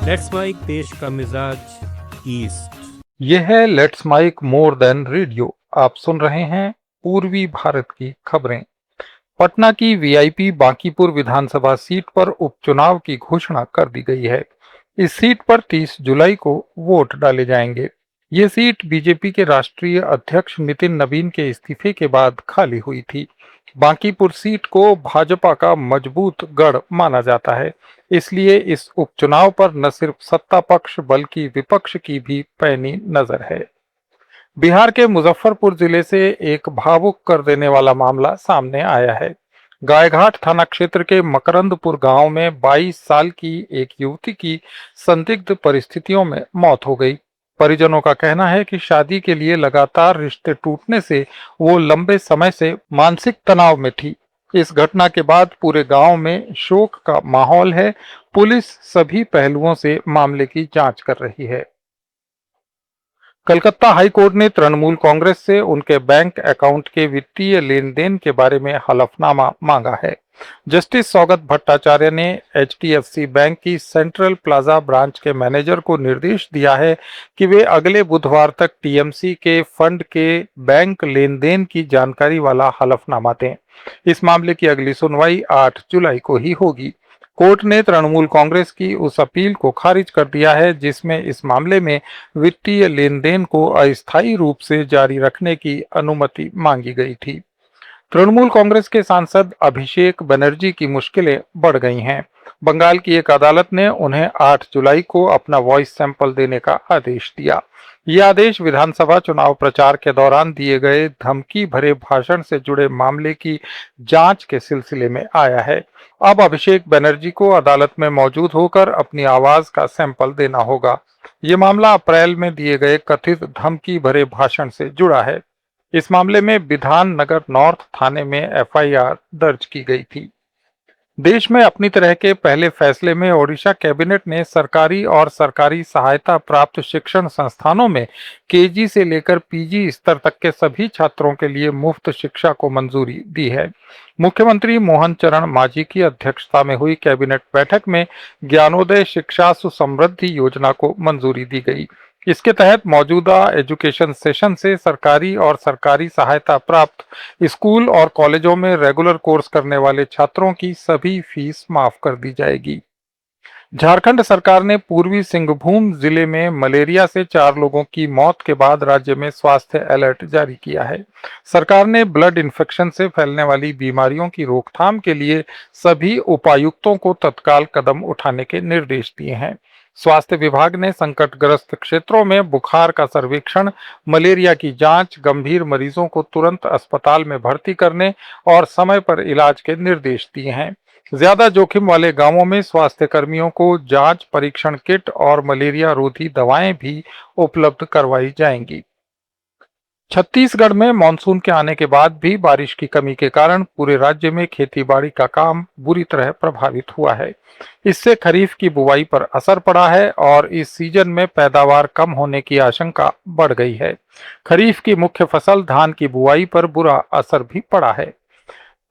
Let's mic देश का मिजाज ईस्ट। यह है let's mic more than radio. आप सुन रहे हैं पूर्वी भारत की खबरें। पटना की वीआईपी बांकीपुर विधानसभा सीट पर उपचुनाव की घोषणा कर दी गई है। इस सीट पर 30 जुलाई को वोट डाले जाएंगे। ये सीट बीजेपी के राष्ट्रीय अध्यक्ष नितिन नवीन के इस्तीफे के बाद खाली हुई थी। बांकीपुर सीट को भाजपा का मजबूत गढ़ माना जाता है, इसलिए इस उपचुनाव पर न सिर्फ सत्ता पक्ष बल्कि विपक्ष की भी पैनी नजर है। बिहार के मुजफ्फरपुर जिले से एक भावुक कर देने वाला मामला सामने आया है। गायघाट थाना क्षेत्र के मकरंदपुर गांव में 22 साल की एक युवती की संदिग्ध परिस्थितियों में मौत हो गई। परिजनों का कहना है कि शादी के लिए लगातार रिश्ते टूटने से वो लंबे समय से मानसिक तनाव में थी। इस घटना के बाद पूरे गांव में शोक का माहौल है। पुलिस सभी पहलुओं से मामले की जांच कर रही है। कलकत्ता हाई कोर्ट ने तृणमूल कांग्रेस से उनके बैंक अकाउंट के वित्तीय लेन देन के बारे में हलफनामा मांगा है। जस्टिस सौगत भट्टाचार्य ने एचडीएफसी बैंक की सेंट्रल प्लाजा ब्रांच के मैनेजर को निर्देश दिया है कि वे अगले बुधवार तक टीएमसी के फंड के बैंक लेन देन की जानकारी वाला हलफनामा दें। इस मामले की अगली सुनवाई 8 जुलाई को ही होगी। कोर्ट ने तृणमूल कांग्रेस की उस अपील को खारिज कर दिया है जिसमें इस मामले में वित्तीय लेन देन को अस्थायी रूप से जारी रखने की अनुमति मांगी गई थी। तृणमूल कांग्रेस के सांसद अभिषेक बनर्जी की मुश्किलें बढ़ गई हैं। बंगाल की एक अदालत ने उन्हें 8 जुलाई को अपना वॉइस सैंपल देने का आदेश दिया। यह आदेश विधानसभा चुनाव प्रचार के दौरान दिए गए धमकी भरे भाषण से जुड़े मामले की जांच के सिलसिले में आया है। अब अभिषेक बनर्जी को अदालत में मौजूद होकर अपनी आवाज का सैंपल देना होगा। ये मामला अप्रैल में दिए गए कथित धमकी भरे भाषण से जुड़ा है। इस मामले में विधान नगर नॉर्थ थाने में एफआईआर दर्ज की गई थी। देश में अपनी तरह के पहले फैसले में ओडिशा कैबिनेट ने सरकारी और सरकारी सहायता प्राप्त शिक्षण संस्थानों में केजी से लेकर पीजी स्तर तक के सभी छात्रों के लिए मुफ्त शिक्षा को मंजूरी दी है। मुख्यमंत्री मोहन चरण मांझी की अध्यक्षता में हुई कैबिनेट बैठक में ज्ञानोदय शिक्षा सुसमृद्धि योजना को मंजूरी दी गई। इसके तहत मौजूदा एजुकेशन सेशन से सरकारी और सरकारी सहायता प्राप्त स्कूल और कॉलेजों में रेगुलर कोर्स करने वाले छात्रों की सभी फीस माफ कर दी जाएगी। झारखंड सरकार ने पूर्वी सिंहभूम जिले में मलेरिया से 4 लोगों की मौत के बाद राज्य में स्वास्थ्य अलर्ट जारी किया है। सरकार ने ब्लड इन्फेक्शन से फैलने वाली बीमारियों की रोकथाम के लिए सभी उपायुक्तों को तत्काल कदम उठाने के निर्देश दिए हैं। स्वास्थ्य विभाग ने संकटग्रस्त क्षेत्रों में बुखार का सर्वेक्षण, मलेरिया की जांच, गंभीर मरीजों को तुरंत अस्पताल में भर्ती करने और समय पर इलाज के निर्देश दिए हैं। ज्यादा जोखिम वाले गांवों में स्वास्थ्य कर्मियों को जांच, परीक्षण किट और मलेरिया रोधी दवाएं भी उपलब्ध करवाई जाएंगी। छत्तीसगढ़ में मानसून के आने के बाद भी बारिश की कमी के कारण पूरे राज्य में खेतीबाड़ी का काम बुरी तरह प्रभावित हुआ है। इससे खरीफ की बुवाई पर असर पड़ा है और इस सीजन में पैदावार कम होने की आशंका बढ़ गई है। खरीफ की मुख्य फसल धान की बुआई पर बुरा असर भी पड़ा है।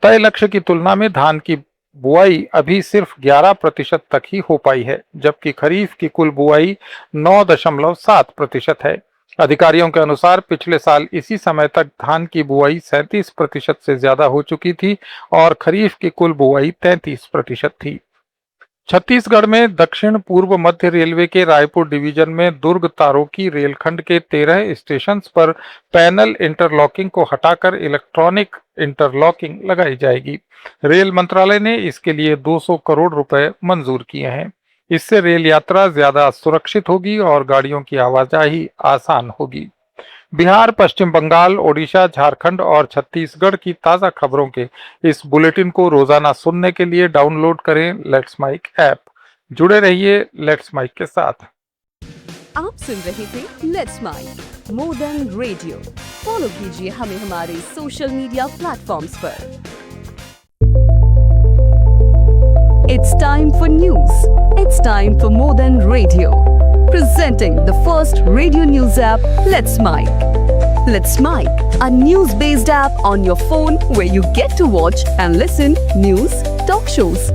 तय लक्ष्य की तुलना में धान की बुआई अभी सिर्फ 11% तक ही हो पाई है, जबकि खरीफ की कुल बुआई 9.7% है। अधिकारियों के अनुसार पिछले साल इसी समय तक धान की बुआई 37% से ज्यादा हो चुकी थी और खरीफ की कुल बुआई 33% थी। छत्तीसगढ़ में दक्षिण पूर्व मध्य रेलवे के रायपुर डिवीजन में दुर्ग तारोकी रेलखंड के 13 स्टेशन पर पैनल इंटरलॉकिंग को हटाकर इलेक्ट्रॉनिक इंटरलॉकिंग लगाई जाएगी। रेल मंत्रालय ने इसके लिए 200 करोड़ रुपए मंजूर किए हैं। इससे रेल यात्रा ज्यादा सुरक्षित होगी और गाड़ियों की आवाजाही आसान होगी। बिहार, पश्चिम बंगाल, ओडिशा, झारखंड और छत्तीसगढ़ की ताजा खबरों के इस बुलेटिन को रोजाना सुनने के लिए डाउनलोड करें लेट्स माइक ऐप। जुड़े रहिए लेट्स माइक के साथ। आप सुन रहे थे let's mic more than radio. Follow कीजिए हमें हमारे सोशल मीडिया प्लेटफॉर्म्स पर। It's time for news. It's time for more than radio. Presenting the first radio news app, Let's Mic. Let's Mic, a news-based app on your phone where you get to watch and listen news, talk shows,